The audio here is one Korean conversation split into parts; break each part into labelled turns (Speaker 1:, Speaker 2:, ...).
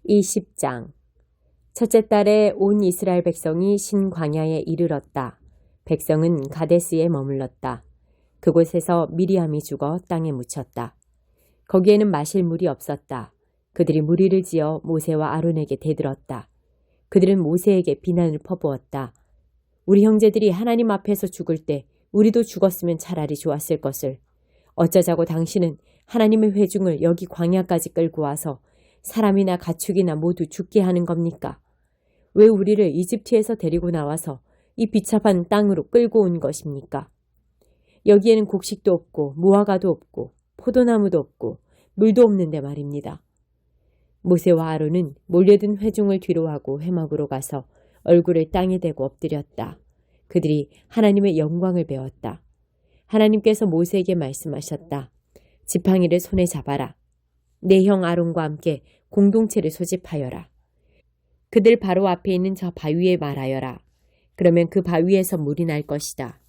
Speaker 1: 20장. 첫째 달에 온 이스라엘 백성이 신광야에 이르렀다. 백성은 가데스에 머물렀다. 그곳에서 미리암이 죽어 땅에 묻혔다. 거기에는 마실 물이 없었다. 그들이 무리를 지어 모세와 아론에게 대들었다. 그들은 모세에게 비난을 퍼부었다. 우리 형제들이 하나님 앞에서 죽을 때 우리도 죽었으면 차라리 좋았을 것을. 어쩌자고 당신은 하나님의 회중을 여기 광야까지 끌고 와서 사람이나 가축이나 모두 죽게 하는 겁니까? 왜 우리를 이집트에서 데리고 나와서 이 비참한 땅으로 끌고 온 것입니까? 여기에는 곡식도 없고 무화과도 없고 포도나무도 없고 물도 없는데 말입니다. 모세와 아론은 몰려든 회중을 뒤로하고 회막으로 가서 얼굴을 땅에 대고 엎드렸다. 그들이 하나님의 영광을 배웠다. 하나님께서 모세에게 말씀하셨다. 지팡이를 손에 잡아라. 내 형 아론과 함께 공동체를 소집하여라. 그들 바로 앞에 있는 저 바위에 말하여라. 그러면 그 바위에서 물이 날 것이다.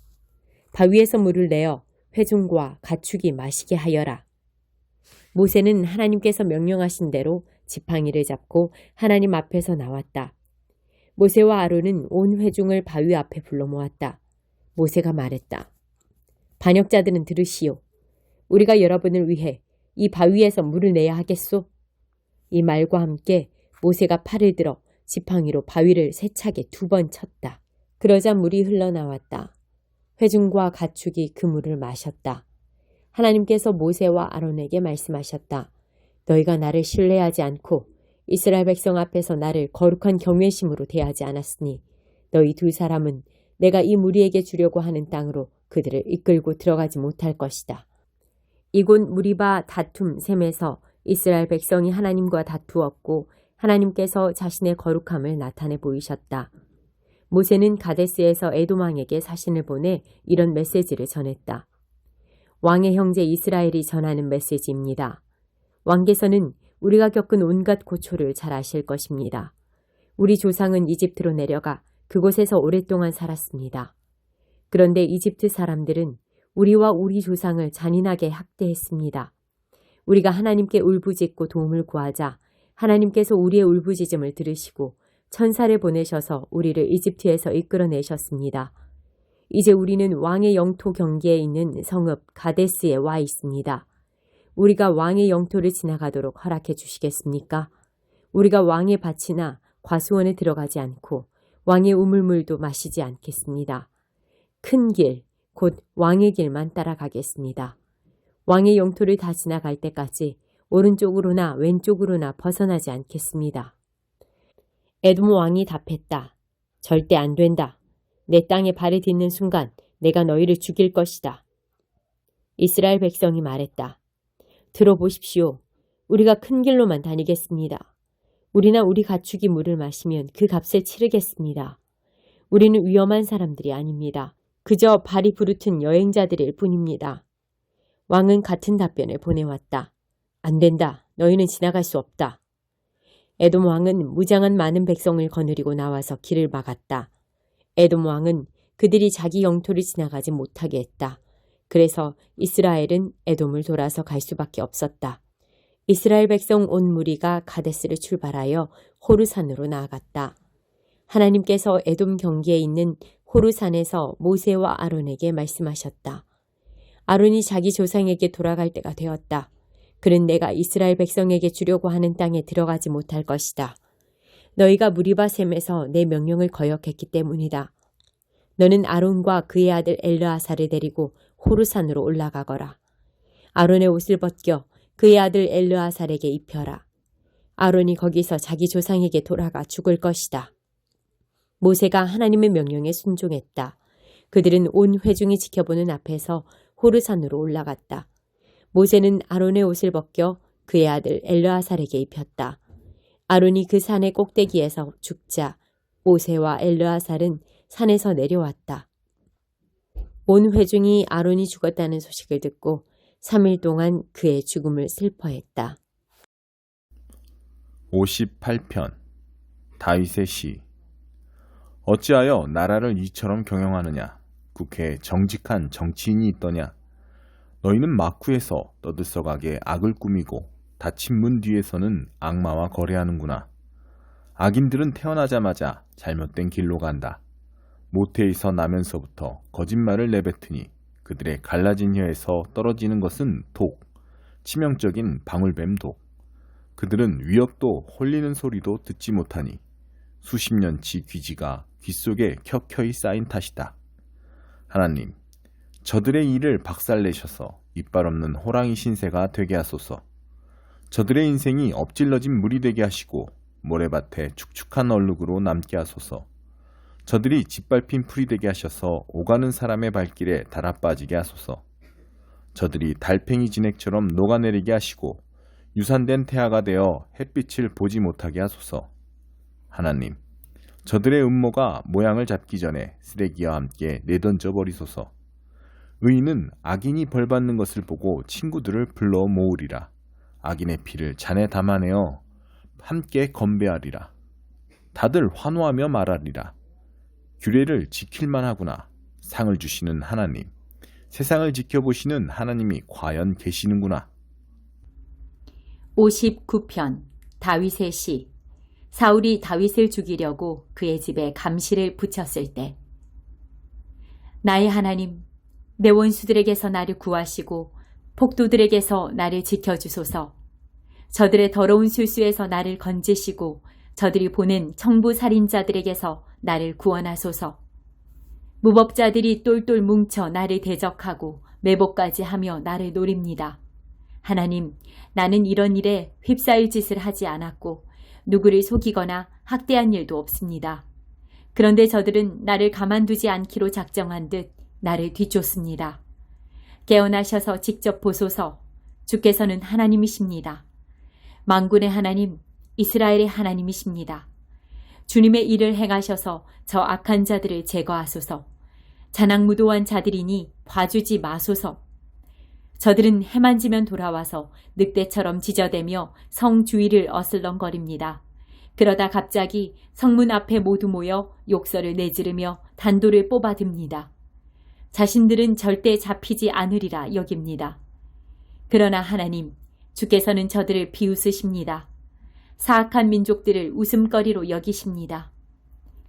Speaker 1: 바위에서 물을 내어 회중과 가축이 마시게 하여라. 모세는 하나님께서 명령하신 대로 지팡이를 잡고 하나님 앞에서 나왔다. 모세와 아론은 온 회중을 바위 앞에 불러 모았다. 모세가 말했다. 반역자들은 들으시오. 우리가 여러분을 위해 이 바위에서 물을 내야 하겠소? 이 말과 함께 모세가 팔을 들어 지팡이로 바위를 세차게 2번 쳤다. 그러자 물이 흘러나왔다. 회중과 가축이 그 물을 마셨다. 하나님께서 모세와 아론에게 말씀하셨다. 너희가 나를 신뢰하지 않고 이스라엘 백성 앞에서 나를 거룩한 경외심으로 대하지 않았으니 너희 2사람은 내가 이 무리에게 주려고 하는 땅으로 그들을 이끌고 들어가지 못할 것이다. 이곳 무리바 다툼 셈에서 이스라엘 백성이 하나님과 다투었고 하나님께서 자신의 거룩함을 나타내 보이셨다. 모세는 가데스에서 에돔 왕에게 사신을 보내 이런 메시지를 전했다. 왕의 형제 이스라엘이 전하는 메시지입니다. 왕께서는 우리가 겪은 온갖 고초를 잘 아실 것입니다. 우리 조상은 이집트로 내려가 그곳에서 오랫동안 살았습니다. 그런데 이집트 사람들은 우리와 우리 조상을 잔인하게 학대했습니다. 우리가 하나님께 울부짖고 도움을 구하자 하나님께서 우리의 울부짖음을 들으시고 천사를 보내셔서 우리를 이집트에서 이끌어내셨습니다. 이제 우리는 왕의 영토 경계에 있는 성읍 가데스에 와 있습니다. 우리가 왕의 영토를 지나가도록 허락해 주시겠습니까? 우리가 왕의 밭이나 과수원에 들어가지 않고 왕의 우물물도 마시지 않겠습니다. 큰 길, 곧 왕의 길만 따라가겠습니다. 왕의 영토를 다 지나갈 때까지 오른쪽으로나 왼쪽으로나 벗어나지 않겠습니다. 에돔 왕이 답했다. 절대 안 된다. 내 땅에 발을 딛는 순간 내가 너희를 죽일 것이다. 이스라엘 백성이 말했다. 들어보십시오. 우리가 큰 길로만 다니겠습니다. 우리나 우리 가축이 물을 마시면 그 값을 치르겠습니다. 우리는 위험한 사람들이 아닙니다. 그저 발이 부르튼 여행자들일 뿐입니다. 왕은 같은 답변을 보내왔다. 안 된다. 너희는 지나갈 수 없다. 에돔 왕은 무장한 많은 백성을 거느리고 나와서 길을 막았다. 에돔 왕은 그들이 자기 영토를 지나가지 못하게 했다. 그래서 이스라엘은 에돔을 돌아서 갈 수밖에 없었다. 이스라엘 백성 온 무리가 가데스를 출발하여 호르산으로 나아갔다. 하나님께서 에돔 경계에 있는 호르산에서 모세와 아론에게 말씀하셨다. 아론이 자기 조상에게 돌아갈 때가 되었다. 그는 내가 이스라엘 백성에게 주려고 하는 땅에 들어가지 못할 것이다. 너희가 무리바 셈에서 내 명령을 거역했기 때문이다. 너는 아론과 그의 아들 엘르아사를 데리고 호르산으로 올라가거라. 아론의 옷을 벗겨 그의 아들 엘르아살에게 입혀라. 아론이 거기서 자기 조상에게 돌아가 죽을 것이다. 모세가 하나님의 명령에 순종했다. 그들은 온 회중이 지켜보는 앞에서 호르산으로 올라갔다. 모세는 아론의 옷을 벗겨 그의 아들 엘르아살에게 입혔다. 아론이 그 산의 꼭대기에서 죽자 모세와 엘르아살은 산에서 내려왔다. 온 회중이 아론이 죽었다는 소식을 듣고 3일 동안 그의 죽음을 슬퍼했다.
Speaker 2: 58편 다윗의 시. 어찌하여 나라를 이처럼 경영하느냐? 국회에 정직한 정치인이 있더냐? 너희는 마쿠에서 떠들썩하게 악을 꾸미고 닫힌 문 뒤에서는 악마와 거래하는구나. 악인들은 태어나자마자 잘못된 길로 간다. 모태에서 나면서부터 거짓말을 내뱉으니 그들의 갈라진 혀에서 떨어지는 것은 독, 치명적인 방울뱀 독. 그들은 위협도 홀리는 소리도 듣지 못하니 수십 년치 귀지가 귓속에 켜켜이 쌓인 탓이다. 하나님, 저들의 일을 박살내셔서 이빨 없는 호랑이 신세가 되게 하소서. 저들의 인생이 엎질러진 물이 되게 하시고 모래밭에 축축한 얼룩으로 남게 하소서. 저들이 짓밟힌 풀이 되게 하셔서 오가는 사람의 발길에 달아빠지게 하소서. 저들이 달팽이 진액처럼 녹아내리게 하시고 유산된 태아가 되어 햇빛을 보지 못하게 하소서. 하나님, 저들의 음모가 모양을 잡기 전에 쓰레기와 함께 내던져 버리소서. 의인은 악인이 벌받는 것을 보고 친구들을 불러 모으리라. 악인의 피를 잔에 담아내어 함께 건배하리라. 다들 환호하며 말하리라. 규례를 지킬만 하구나. 상을 주시는 하나님, 세상을 지켜보시는 하나님이 과연 계시는구나.
Speaker 1: 59편 다윗의 시. 사울이 다윗을 죽이려고 그의 집에 감시를 붙였을 때. 나의 하나님, 내 원수들에게서 나를 구하시고 폭도들에게서 나를 지켜주소서. 저들의 더러운 술수에서 나를 건지시고 저들이 보낸 청부살인자들에게서 나를 구원하소서. 무법자들이 똘똘 뭉쳐 나를 대적하고 매복까지 하며 나를 노립니다. 하나님, 나는 이런 일에 휩싸일 짓을 하지 않았고 누구를 속이거나 학대한 일도 없습니다. 그런데 저들은 나를 가만두지 않기로 작정한 듯 나를 뒤쫓습니다. 깨어나셔서 직접 보소서. 주께서는 하나님이십니다. 만군의 하나님, 이스라엘의 하나님이십니다. 주님의 일을 행하셔서 저 악한 자들을 제거하소서. 자낙무도한 자들이니 봐주지 마소서. 저들은 해만 지면 돌아와서 늑대처럼 지저대며 성 주위를 어슬렁거립니다. 그러다 갑자기 성문 앞에 모두 모여 욕설을 내지르며 단도를 뽑아듭니다. 자신들은 절대 잡히지 않으리라 여깁니다. 그러나 하나님, 주께서는 저들을 비웃으십니다. 사악한 민족들을 웃음거리로 여기십니다.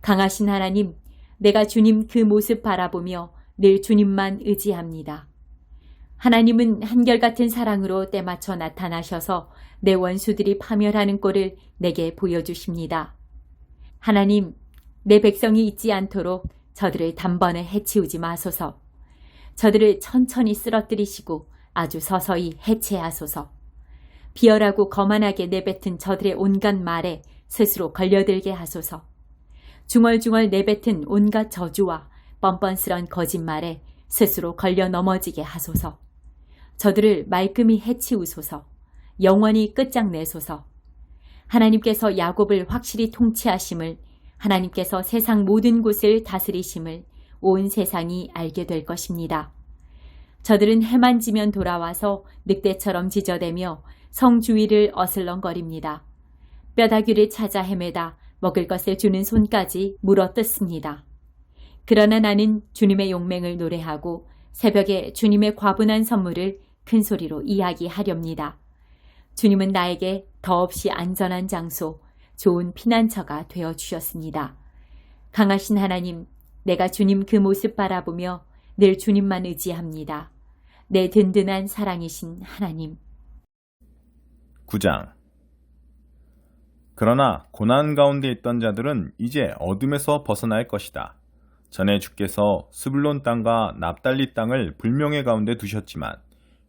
Speaker 1: 강하신 하나님, 내가 주님 그 모습 바라보며 늘 주님만 의지합니다. 하나님은 한결같은 사랑으로 때맞춰 나타나셔서 내 원수들이 파멸하는 꼴을 내게 보여주십니다. 하나님, 내 백성이 잊지 않도록 저들을 단번에 해치우지 마소서. 저들을 천천히 쓰러뜨리시고 아주 서서히 해체하소서. 비열하고 거만하게 내뱉은 저들의 온갖 말에 스스로 걸려들게 하소서. 중얼중얼 내뱉은 온갖 저주와 뻔뻔스런 거짓말에 스스로 걸려 넘어지게 하소서. 저들을 말끔히 해치우소서. 영원히 끝장내소서. 하나님께서 야곱을 확실히 통치하심을, 하나님께서 세상 모든 곳을 다스리심을 온 세상이 알게 될 것입니다. 저들은 해만 지면 돌아와서 늑대처럼 지저대며 성 주위를 어슬렁거립니다. 뼈다귀를 찾아 헤매다 먹을 것을 주는 손까지 물어뜯습니다. 그러나 나는 주님의 용맹을 노래하고 새벽에 주님의 과분한 선물을 큰 소리로 이야기하렵니다. 주님은 나에게 더없이 안전한 장소, 좋은 피난처가 되어주셨습니다. 강하신 하나님, 내가 주님 그 모습 바라보며 늘 주님만 의지합니다. 내 든든한 사랑이신 하나님.
Speaker 2: 9장. 그러나 고난 가운데 있던 자들은 이제 어둠에서 벗어날 것이다. 전에 주께서 스불론 땅과 납달리 땅을 불명예 가운데 두셨지만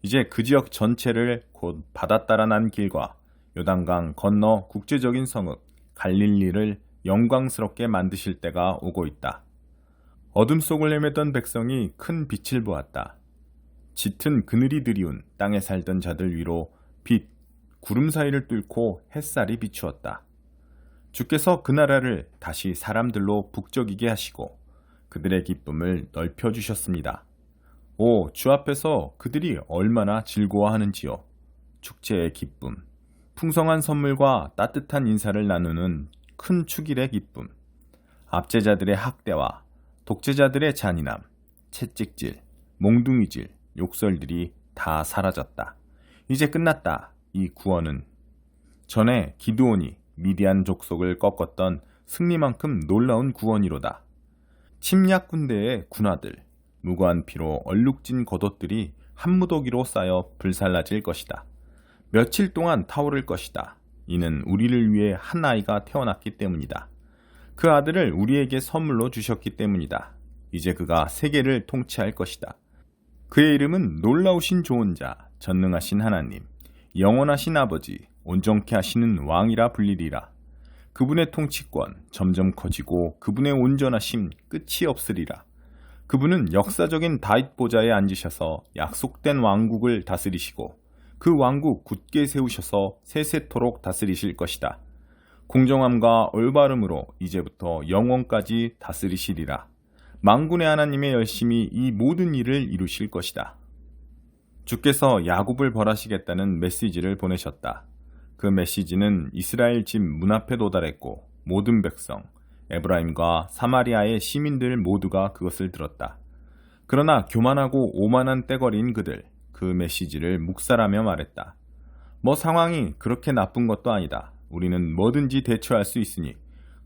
Speaker 2: 이제 그 지역 전체를 곧 바다 따라 난 길과 요단강 건너 국제적인 성읍 갈릴리를 영광스럽게 만드실 때가 오고 있다. 어둠 속을 헤매던 백성이 큰 빛을 보았다. 짙은 그늘이 드리운 땅에 살던 자들 위로 빛, 구름 사이를 뚫고 햇살이 비추었다. 주께서 그 나라를 다시 사람들로 북적이게 하시고 그들의 기쁨을 넓혀주셨습니다. 오, 주 앞에서 그들이 얼마나 즐거워하는지요. 축제의 기쁨, 풍성한 선물과 따뜻한 인사를 나누는 큰 축일의 기쁨, 압제자들의 학대와 독재자들의 잔인함, 채찍질, 몽둥이질, 욕설들이 다 사라졌다. 이제 끝났다. 이 구원은 전에 기드온이 미디안 족속을 꺾었던 승리만큼 놀라운 구원이로다. 침략 군대의 군화들, 무고한 피로 얼룩진 겉옷들이 한 무더기로 쌓여 불살라질 것이다. 며칠 동안 타오를 것이다. 이는 우리를 위해 한 아이가 태어났기 때문이다. 그 아들을 우리에게 선물로 주셨기 때문이다. 이제 그가 세계를 통치할 것이다. 그의 이름은 놀라우신 좋은 자, 전능하신 하나님, 영원하신 아버지, 온전케 하시는 왕이라 불리리라. 그분의 통치권 점점 커지고 그분의 온전하심 끝이 없으리라. 그분은 역사적인 다윗 보좌에 앉으셔서 약속된 왕국을 다스리시고 그 왕국 굳게 세우셔서 세세토록 다스리실 것이다. 공정함과 올바름으로 이제부터 영원까지 다스리시리라. 만군의 하나님의 열심히 이 모든 일을 이루실 것이다. 주께서 야곱을 벌하시겠다는 메시지를 보내셨다. 그 메시지는 이스라엘 집 문 앞에 도달했고 모든 백성, 에브라임과 사마리아의 시민들 모두가 그것을 들었다. 그러나 교만하고 오만한 떼거리인 그들, 그 메시지를 묵살하며 말했다. 뭐 상황이 그렇게 나쁜 것도 아니다. 우리는 뭐든지 대처할 수 있으니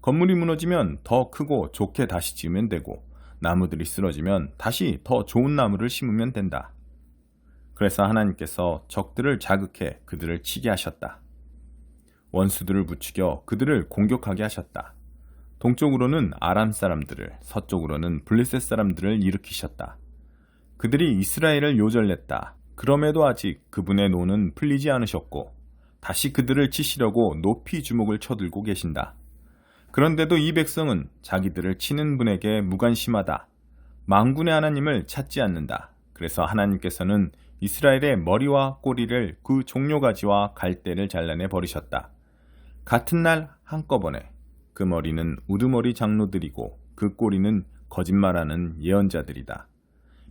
Speaker 2: 건물이 무너지면 더 크고 좋게 다시 지으면 되고 나무들이 쓰러지면 다시 더 좋은 나무를 심으면 된다. 그래서 하나님께서 적들을 자극해 그들을 치게 하셨다. 원수들을 부추겨 그들을 공격하게 하셨다. 동쪽으로는 아람 사람들을, 서쪽으로는 블레셋 사람들을 일으키셨다. 그들이 이스라엘을 요절냈다. 그럼에도 아직 그분의 노는 풀리지 않으셨고 다시 그들을 치시려고 높이 주먹을 쳐들고 계신다. 그런데도 이 백성은 자기들을 치는 분에게 무관심하다. 만군의 하나님을 찾지 않는다. 그래서 하나님께서는 이스라엘의 머리와 꼬리를 그 종려가지와 갈대를 잘라내 버리셨다. 같은 날 한꺼번에 그 머리는 우두머리 장로들이고 그 꼬리는 거짓말하는 예언자들이다.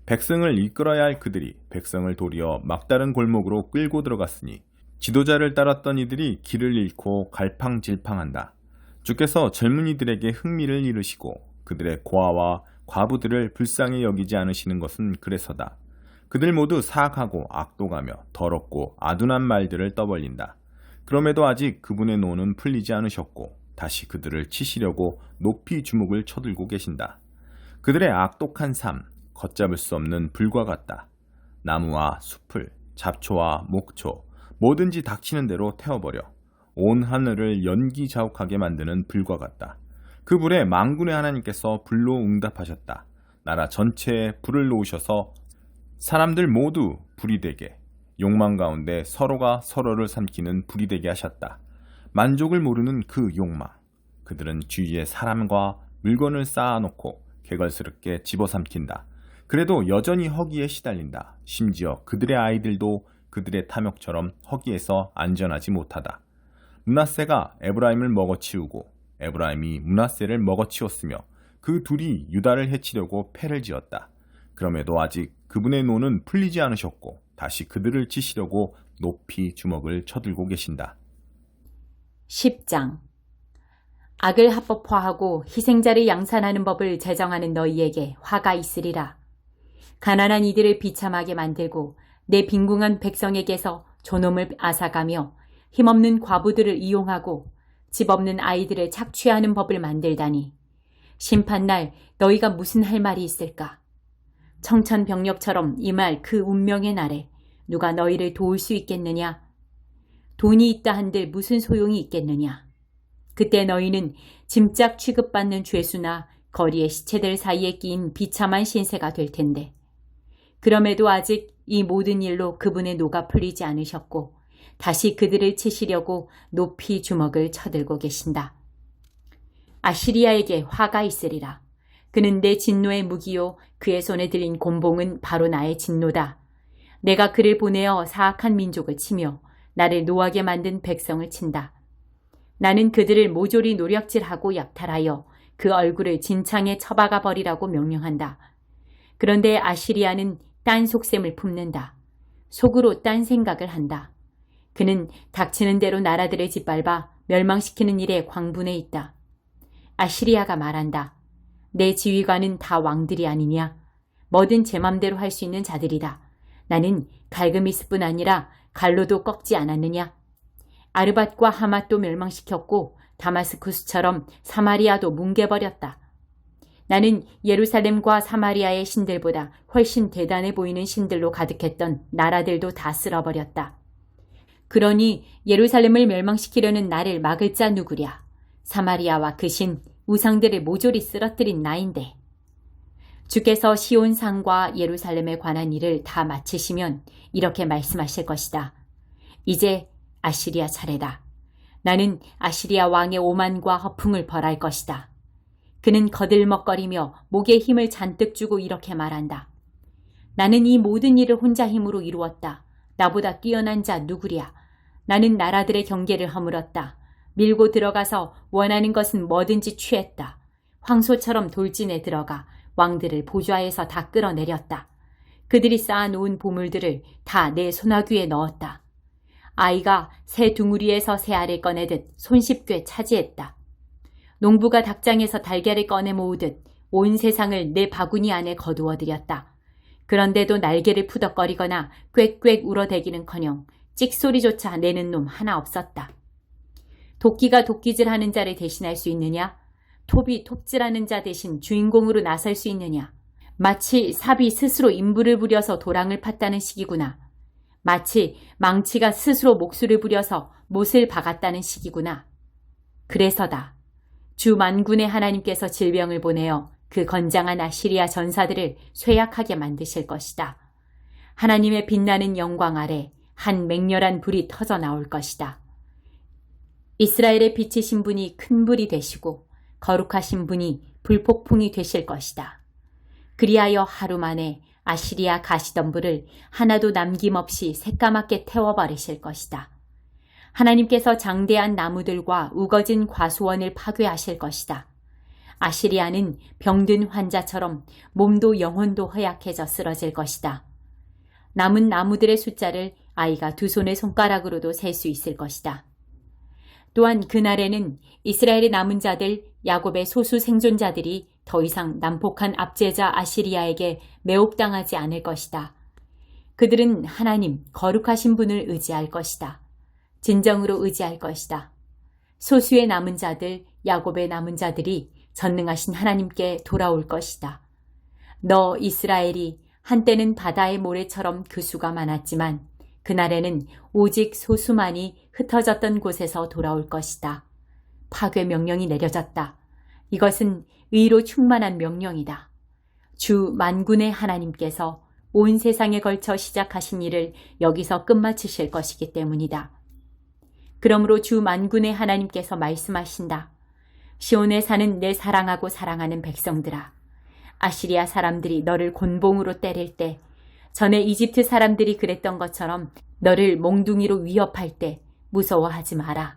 Speaker 2: 백성을 이끌어야 할 그들이 백성을 도리어 막다른 골목으로 끌고 들어갔으니 지도자를 따랐던 이들이 길을 잃고 갈팡질팡한다. 주께서 젊은이들에게 흥미를 잃으시고 그들의 고아와 과부들을 불쌍히 여기지 않으시는 것은 그래서다. 그들 모두 사악하고 악독하며 더럽고 아둔한 말들을 떠벌린다. 그럼에도 아직 그분의 노는 풀리지 않으셨고 다시 그들을 치시려고 높이 주먹을 쳐들고 계신다. 그들의 악독한 삶, 걷잡을 수 없는 불과 같다. 나무와 숲을, 잡초와 목초, 뭐든지 닥치는 대로 태워버려 온 하늘을 연기자욱하게 만드는 불과 같다. 그 불에 만군의 하나님께서 불로 응답하셨다. 나라 전체에 불을 놓으셔서 사람들 모두 불이 되게, 욕망 가운데 서로가 서로를 삼키는 불이 되게 하셨다. 만족을 모르는 그 욕망, 그들은 주위에 사람과 물건을 쌓아놓고 개걸스럽게 집어삼킨다. 그래도 여전히 허기에 시달린다. 심지어 그들의 아이들도 그들의 탐욕처럼 허기에서 안전하지 못하다. 므낫세가 에브라임을 먹어치우고 에브라임이 므낫세를 먹어치웠으며 그 둘이 유다를 해치려고 패를 지었다. 그럼에도 아직 그분의 노는 풀리지 않으셨고 다시 그들을 치시려고 높이 주먹을 쳐들고 계신다.
Speaker 1: 10장 악을 합법화하고 희생자를 양산하는 법을 제정하는 너희에게 화가 있으리라. 가난한 이들을 비참하게 만들고 내 빈궁한 백성에게서 존엄을 앗아가며 힘없는 과부들을 이용하고 집 없는 아이들을 착취하는 법을 만들다니 심판날 너희가 무슨 할 말이 있을까? 청천벽력처럼 임할 그 운명의 날에 누가 너희를 도울 수 있겠느냐? 돈이 있다 한들 무슨 소용이 있겠느냐? 그때 너희는 짐짝 취급받는 죄수나 거리의 시체들 사이에 끼인 비참한 신세가 될 텐데 그럼에도 아직 이 모든 일로 그분의 노가 풀리지 않으셨고 다시 그들을 치시려고 높이 주먹을 쳐들고 계신다. 아시리아에게 화가 있으리라. 그는 내 진노의 무기요 그의 손에 들린 곤봉은 바로 나의 진노다. 내가 그를 보내어 사악한 민족을 치며 나를 노하게 만든 백성을 친다. 나는 그들을 모조리 노략질하고 약탈하여 그 얼굴을 진창에 처박아 버리라고 명령한다. 그런데 아시리아는 딴 속셈을 품는다. 속으로 딴 생각을 한다. 그는 닥치는 대로 나라들을 짓밟아 멸망시키는 일에 광분해 있다. 아시리아가 말한다. 내 지휘관은 다 왕들이 아니냐? 뭐든 제 맘대로 할 수 있는 자들이다. 나는 갈그미스뿐 아니라
Speaker 3: 갈로도 꺾지 않았느냐? 아르밧과 하맛도 멸망시켰고 다마스쿠스처럼 사마리아도 뭉개버렸다. 나는 예루살렘과 사마리아의 신들보다 훨씬 대단해 보이는 신들로 가득했던 나라들도 다 쓸어버렸다. 그러니 예루살렘을 멸망시키려는 나를 막을 자 누구랴? 사마리아와 그 신, 우상들을 모조리 쓰러뜨린 나인데. 주께서 시온산과 예루살렘에 관한 일을 다 마치시면 이렇게 말씀하실 것이다. 이제 아시리아 차례다. 나는 아시리아 왕의 오만과 허풍을 벌할 것이다. 그는 거들먹거리며 목에 힘을 잔뜩 주고 이렇게 말한다. 나는 이 모든 일을 혼자 힘으로 이루었다. 나보다 뛰어난 자 누구랴? 나는 나라들의 경계를 허물었다. 밀고 들어가서 원하는 것은 뭐든지 취했다. 황소처럼 돌진에 들어가 왕들을 보좌에서 다 끌어내렸다. 그들이 쌓아놓은 보물들을 다 내 손아귀에 넣었다. 아이가 새 둥우리에서 새 알을 꺼내듯 손쉽게 차지했다. 농부가 닭장에서 달걀을 꺼내 모으듯 온 세상을 내 바구니 안에 거두어들였다. 그런데도 날개를 푸덕거리거나 꽥꽥 울어대기는커녕 찍소리조차 내는 놈 하나 없었다. 도끼가 도끼질하는 자를 대신할 수 있느냐? 톱이 톱질하는 자 대신 주인공으로 나설 수 있느냐? 마치 삽이 스스로 인부를 부려서 도랑을 팠다는 식이구나. 마치 망치가 스스로 목수를 부려서 못을 박았다는 식이구나. 그래서다. 주 만군의 하나님께서 질병을 보내어 그 건장한 아시리아 전사들을 쇠약하게 만드실 것이다. 하나님의 빛나는 영광 아래 한 맹렬한 불이 터져 나올 것이다. 이스라엘의 빛이신 분이 큰 불이 되시고 거룩하신 분이 불폭풍이 되실 것이다. 그리하여 하루 만에 아시리아 가시덤불을 하나도 남김없이 새까맣게 태워버리실 것이다. 하나님께서 장대한 나무들과 우거진 과수원을 파괴하실 것이다. 아시리아는 병든 환자처럼 몸도 영혼도 허약해져 쓰러질 것이다. 남은 나무들의 숫자를 아이가 두 손의 손가락으로도 셀 수 있을 것이다. 또한 그날에는 이스라엘의 남은 자들, 야곱의 소수 생존자들이 더 이상 난폭한 압제자 아시리아에게 매혹당하지 않을 것이다. 그들은 하나님, 거룩하신 분을 의지할 것이다. 진정으로 의지할 것이다. 소수의 남은 자들, 야곱의 남은 자들이 전능하신 하나님께 돌아올 것이다. 너 이스라엘이 한때는 바다의 모래처럼 그 수가 많았지만 그날에는 오직 소수만이 흩어졌던 곳에서 돌아올 것이다. 파괴 명령이 내려졌다. 이것은 의로 충만한 명령이다. 주 만군의 하나님께서 온 세상에 걸쳐 시작하신 일을 여기서 끝마치실 것이기 때문이다. 그러므로 주 만군의 하나님께서 말씀하신다. 시온에 사는 내 사랑하고 사랑하는 백성들아, 아시리아 사람들이 너를 곤봉으로 때릴 때, 전에 이집트 사람들이 그랬던 것처럼 너를 몽둥이로 위협할 때 무서워하지 마라.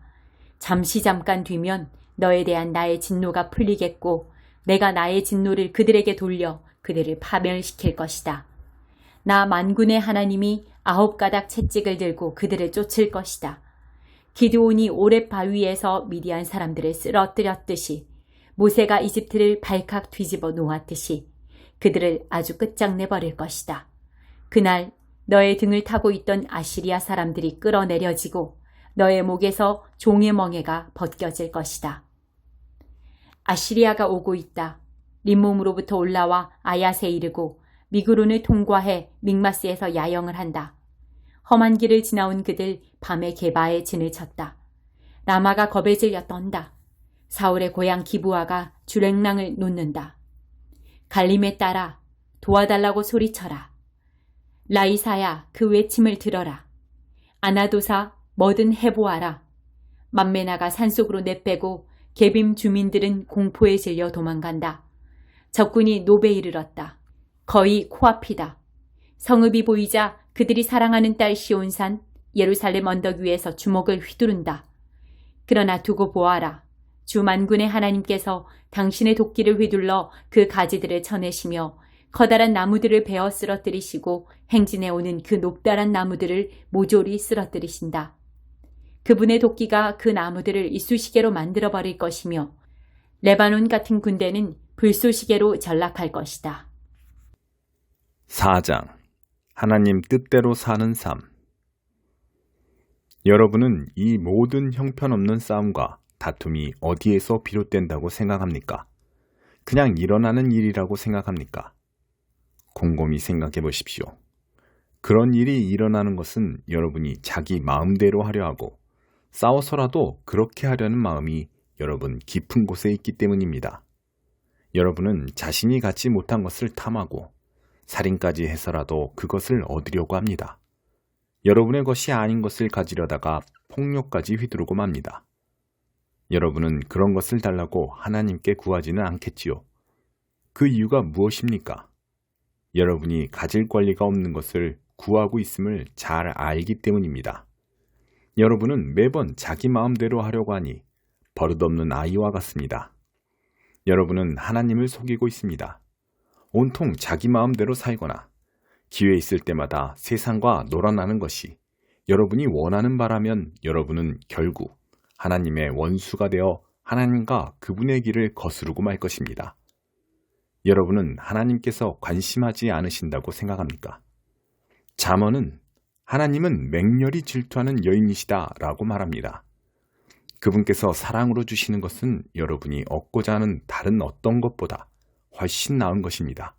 Speaker 3: 잠깐 뒤면 너에 대한 나의 진노가 풀리겠고 내가 나의 진노를 그들에게 돌려 그들을 파멸시킬 것이다. 나 만군의 하나님이 9가닥 채찍을 들고 그들을 쫓을 것이다. 기드온이 오렙 바위에서 미디안 사람들을 쓰러뜨렸듯이 모세가 이집트를 발칵 뒤집어 놓았듯이 그들을 아주 끝장내버릴 것이다. 그날 너의 등을 타고 있던 아시리아 사람들이 끌어내려지고 너의 목에서 종의 멍에가 벗겨질 것이다. 아시리아가 오고 있다. 림몸으로부터 올라와 아얏에 이르고 미그론을 통과해 믹마스에서 야영을 한다. 험한 길을 지나온 그들 밤에 게바에 진을 쳤다. 라마가 겁에 질려 떤다. 사울의 고향 기브아가 주랭랑을 놓는다. 갈림에 따라 도와달라고 소리쳐라. 라이사야 그 외침을 들어라. 아나도사 뭐든 해보아라. 만메나가 산속으로 내빼고 게빔 주민들은 공포에 질려 도망간다. 적군이 노베에 이르렀다. 거의 코앞이다. 성읍이 보이자 그들이 사랑하는 딸 시온산 예루살렘 언덕 위에서 주먹을 휘두른다. 그러나 두고 보아라. 주 만군의 하나님께서 당신의 도끼를 휘둘러 그 가지들을 쳐내시며 커다란 나무들을 베어 쓰러뜨리시고 행진해 오는 그 높다란 나무들을 모조리 쓰러뜨리신다. 그분의 도끼가 그 나무들을 이쑤시개로 만들어버릴 것이며 레바논 같은 군대는 불쏘시개로 전락할 것이다.
Speaker 2: 4장. 하나님 뜻대로 사는 삶. 여러분은 이 모든 형편없는 싸움과 다툼이 어디에서 비롯된다고 생각합니까? 그냥 일어나는 일이라고 생각합니까? 곰곰이 생각해 보십시오. 그런 일이 일어나는 것은 여러분이 자기 마음대로 하려 하고 싸워서라도 그렇게 하려는 마음이 여러분 깊은 곳에 있기 때문입니다. 여러분은 자신이 갖지 못한 것을 탐하고 살인까지 해서라도 그것을 얻으려고 합니다. 여러분의 것이 아닌 것을 가지려다가 폭력까지 휘두르고 맙니다. 여러분은 그런 것을 달라고 하나님께 구하지는 않겠지요. 그 이유가 무엇입니까? 여러분이 가질 권리가 없는 것을 구하고 있음을 잘 알기 때문입니다. 여러분은 매번 자기 마음대로 하려고 하니 버릇없는 아이와 같습니다. 여러분은 하나님을 속이고 있습니다. 온통 자기 마음대로 살거나 기회 있을 때마다 세상과 놀아나는 것이 여러분이 원하는 바라면 여러분은 결국 하나님의 원수가 되어 하나님과 그분의 길을 거스르고 말 것입니다. 여러분은 하나님께서 관심하지 않으신다고 생각합니까? 잠언은 하나님은 맹렬히 질투하는 여인이시다 라고 말합니다. 그분께서 사랑으로 주시는 것은 여러분이 얻고자 하는 다른 어떤 것보다 훨씬 나은 것입니다.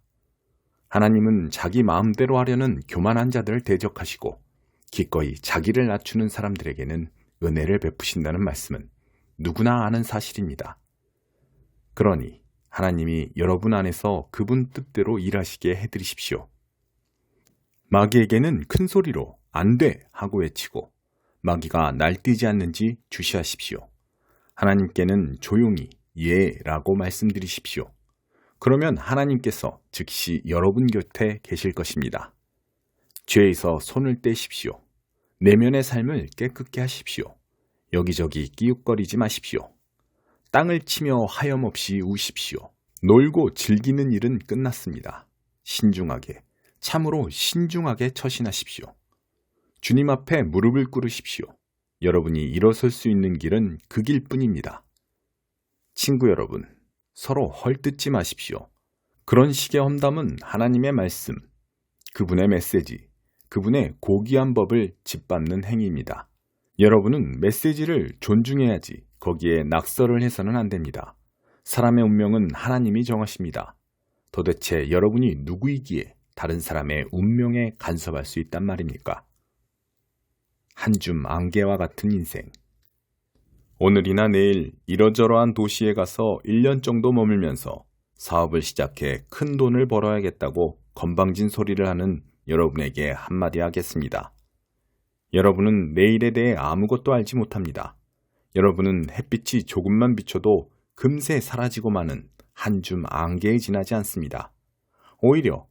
Speaker 2: 하나님은 자기 마음대로 하려는 교만한 자들을 대적하시고 기꺼이 자기를 낮추는 사람들에게는 은혜를 베푸신다는 말씀은 누구나 아는 사실입니다. 그러니 하나님이 여러분 안에서 그분 뜻대로 일하시게 해드리십시오. 마귀에게는 큰 소리로 안 돼 하고 외치고 마귀가 날뛰지 않는지 주시하십시오. 하나님께는 조용히 예 라고 말씀드리십시오. 그러면 하나님께서 즉시 여러분 곁에 계실 것입니다. 죄에서 손을 떼십시오. 내면의 삶을 깨끗게 하십시오. 여기저기 끼웃거리지 마십시오. 땅을 치며 하염없이 우십시오. 놀고 즐기는 일은 끝났습니다. 신중하게, 참으로 신중하게 처신하십시오. 주님 앞에 무릎을 꿇으십시오. 여러분이 일어설 수 있는 길은 그 길뿐입니다. 친구 여러분, 서로 헐뜯지 마십시오. 그런 식의 험담은 하나님의 말씀, 그분의 메시지, 그분의 고귀한 법을 짓밟는 행위입니다. 여러분은 메시지를 존중해야지 거기에 낙서를 해서는 안 됩니다. 사람의 운명은 하나님이 정하십니다. 도대체 여러분이 누구이기에 다른 사람의 운명에 간섭할 수 있단 말입니까? 한 줌 안개와 같은 인생. 오늘이나 내일 이러저러한 도시에 가서 1년 정도 머물면서 사업을 시작해 큰 돈을 벌어야겠다고 건방진 소리를 하는 여러분에게 한마디 하겠습니다. 여러분은 내일에 대해 아무것도 알지 못합니다. 여러분은 햇빛이 조금만 비춰도 금세 사라지고 마는 한 줌 안개에 지나지 않습니다. 오히려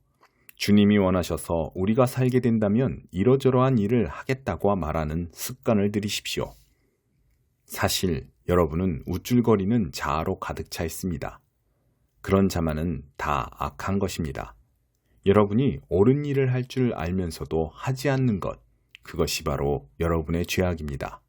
Speaker 2: 주님이 원하셔서 우리가 살게 된다면 이러저러한 일을 하겠다고 말하는 습관을 들이십시오. 사실 여러분은 우쭐거리는 자아로 가득 차 있습니다. 그런 자만은 다 악한 것입니다. 여러분이 옳은 일을 할 줄 알면서도 하지 않는 것, 그것이 바로 여러분의 죄악입니다.